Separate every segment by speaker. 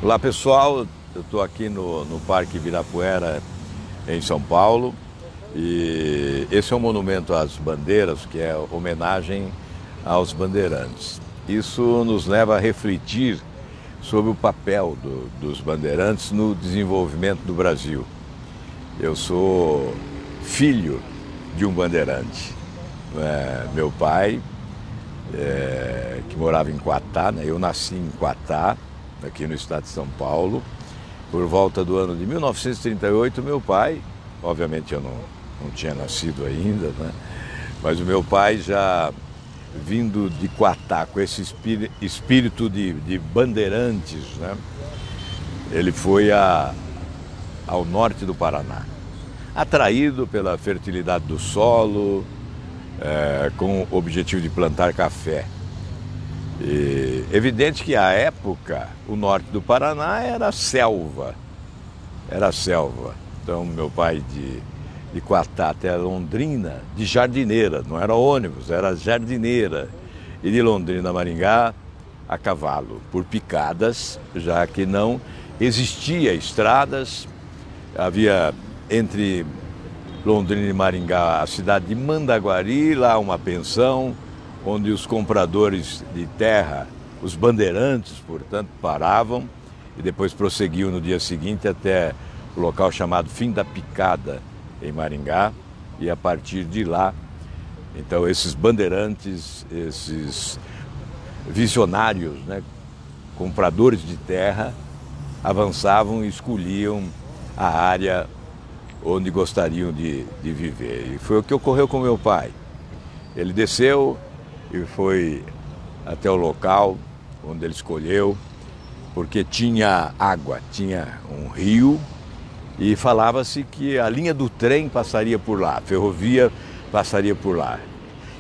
Speaker 1: Olá pessoal, eu estou aqui no Parque Ibirapuera, em São Paulo, e esse é um monumento às bandeiras, que é homenagem aos bandeirantes. Isso nos leva a refletir sobre o papel dos bandeirantes no desenvolvimento do Brasil. Eu sou filho de um bandeirante. Meu pai, que morava em Quatá, né? Eu nasci em Quatá, aqui no estado de São Paulo. Por volta do ano de 1938, meu pai, obviamente eu não tinha nascido ainda, né? Mas o meu pai, já vindo de Quatá, com esse espírito de bandeirantes, né? Ele foi ao norte do Paraná, atraído pela fertilidade do solo, com o objetivo de plantar café. E evidente que à época o norte do Paraná era selva. Então meu pai de Quatá até Londrina, de jardineira, não era ônibus, era jardineira. E de Londrina a Maringá a cavalo, por picadas, já que não existia estradas. Havia entre Londrina e Maringá a cidade de Mandaguari, lá uma pensão, onde os compradores de terra, os bandeirantes, portanto, paravam e depois prosseguiam no dia seguinte até o local chamado Fim da Picada, em Maringá, e a partir de lá, então, esses bandeirantes, esses visionários, né, compradores de terra, avançavam e escolhiam a área onde gostariam de viver. E foi o que ocorreu com meu pai. Ele desceu e foi até o local onde ele escolheu, porque tinha água, tinha um rio, e falava-se que a linha do trem passaria por lá, a ferrovia passaria por lá.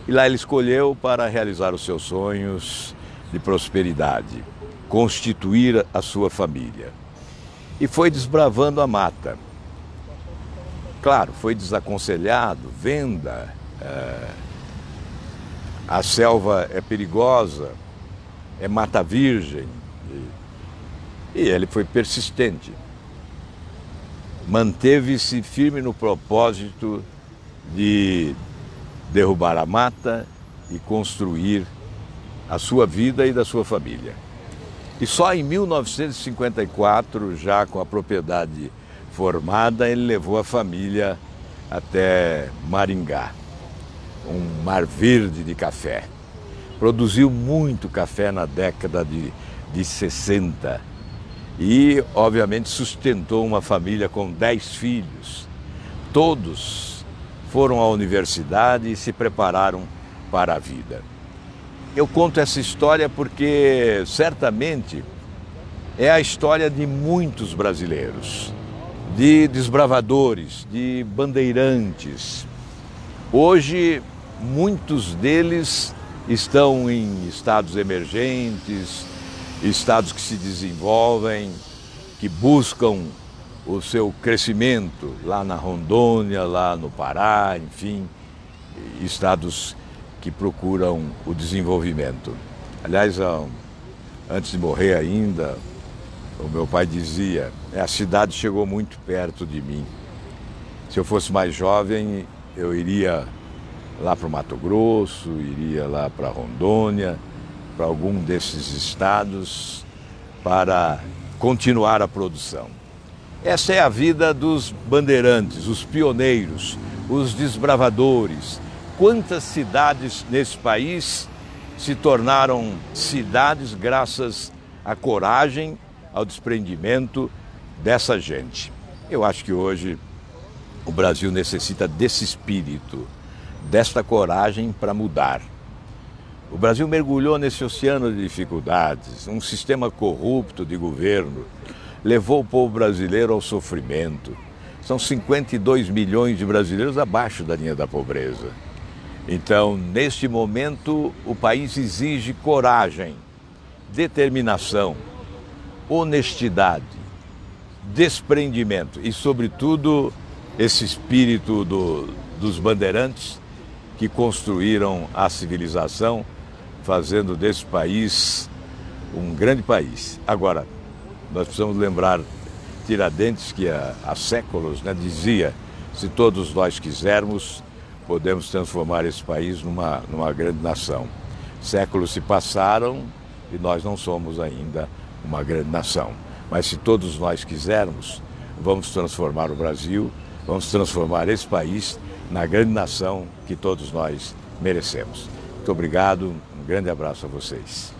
Speaker 1: E lá ele escolheu para realizar os seus sonhos de prosperidade, constituir a sua família. E foi desbravando a mata. Claro, foi desaconselhado, venda, a selva é perigosa, é mata virgem. E ele foi persistente. Manteve-se firme no propósito de derrubar a mata e construir a sua vida e da sua família. E só em 1954, já com a propriedade formada, ele levou a família até Maringá, um mar verde de café. Produziu muito café na década de 60 e, obviamente, sustentou uma família com 10 filhos. Todos foram à universidade e se prepararam para a vida. Eu conto essa história porque, certamente, é a história de muitos brasileiros, de desbravadores, de bandeirantes. Hoje, muitos deles estão em estados emergentes, estados que se desenvolvem, que buscam o seu crescimento lá na Rondônia, lá no Pará, enfim, estados que procuram o desenvolvimento. Aliás, antes de morrer ainda, o meu pai dizia, a cidade chegou muito perto de mim. Se eu fosse mais jovem, eu iria lá para o Mato Grosso, iria lá para Rondônia, para algum desses estados, para continuar a produção. Essa é a vida dos bandeirantes, os pioneiros, os desbravadores. Quantas cidades nesse país se tornaram cidades graças à coragem, ao desprendimento dessa gente. Eu acho que hoje o Brasil necessita desse espírito, desta coragem para mudar. O Brasil mergulhou nesse oceano de dificuldades, um sistema corrupto de governo levou o povo brasileiro ao sofrimento. São 52 milhões de brasileiros abaixo da linha da pobreza. Então, neste momento, o país exige coragem, determinação, honestidade, desprendimento e, sobretudo, esse espírito dos bandeirantes que construíram a civilização, fazendo desse país um grande país. Agora, Nós precisamos lembrar Tiradentes, que há séculos, né, dizia: se todos nós quisermos, podemos transformar esse país numa grande nação. Séculos se passaram e nós não somos ainda uma grande nação. Mas se todos nós quisermos, vamos transformar o Brasil, vamos transformar esse país na grande nação que todos nós merecemos. Muito obrigado, um grande abraço a vocês.